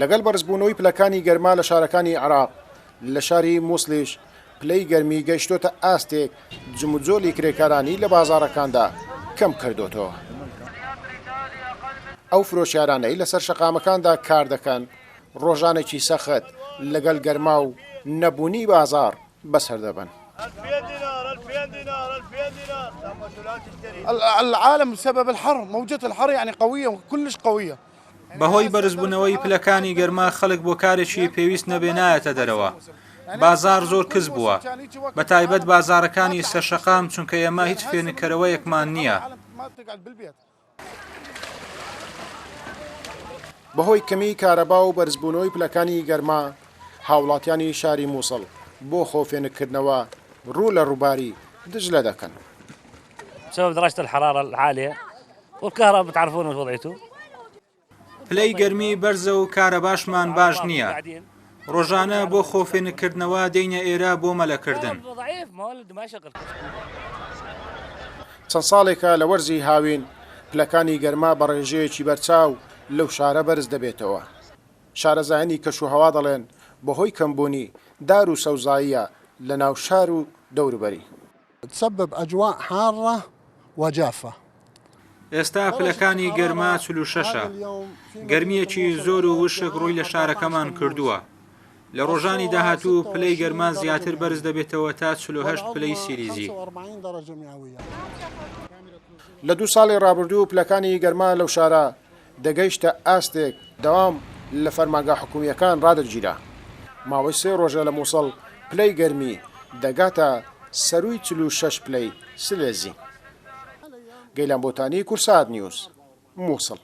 لەگەڵ بەرزبوونەوەی پلەکانی گەرما لە شارەکانی عێراق لە شاری مووسڵیش پلەی گەرمی گەیشتۆتە ئاستێک جموجۆلی کرێکارانی لە بازاڕەکاندا کەم کردوتەوە. ئەو فرۆشیارانەی لەسەر شەقامەکاندا کار دەکەن ڕۆژانێکی سەخت لەگەڵ گەرما و نەبوونی بازار بەسەر دەبن. العالم بسبب الحر موجة الحر يعني قوية وكلش قوية. بەهۆی بەرزبوونەوەی پلەکانی گەرما خەڵک بۆ کارێکی پێویست نەبێ نایەتە دەرەوە. بازار زۆر کەس بووە بە تایبەت بازارەکانی سەرشەقام چونکە ئێمە هیچ فێنکەرەوەیەکمان نییە. بەهۆی کەمی کارەبا و بەرزبوونەوەی پلەکانی گەرما هاوڵاتیانی شاری مووسڵ بۆ خۆفێنکردنەوە ڕوو لە ڕووباری دجلە دەکەن. بسبب درجة الحرارة العالية والكهرباء بتعرفون وش وضعيته. پلەی گەرمی بەرزە و کارەباشمان باش نییە. ڕۆژانە بۆ خۆفێنکردنەوە دێینە ئێرە بۆ مەلەکردن. چەند ساڵێکە لە وەرزی هاوین پلەکانی گەرما بە ڕێژەیەکی بەرچاو لەو شارە بەرز دەبێتەوە. شارەزایانی کەشوهەوا دەڵێن بەهۆی کەمبوونی دار و سەوزاییە لە ناو شار و دەوروبەری. تسبب أجواء حارة وجافة. ئێستا پلەکانی گەرما 46ە. گەرمیەکی زۆر و وشک ڕووی لە شارەکەمان کردووە. لە ڕۆژانی داهاتوو پلەی گەرما زیاتر بەرز دەبێتەوە تا 48 پلەی سیلیزی. لە 2 ساڵی ڕابردوو پلەکانی گەرما لەو شارە دەگەیشتە ئاستێک دەوام لە فەرمانگا حکومیەکان ڕادەرگیرا. ماوەی 3 ڕۆژە لە مووسڵ پلەی گەرمی دەگاتە سەرووی 46 پلەی سلێزی. گەیلان بۆتانی کورسات نیوز مووسڵ.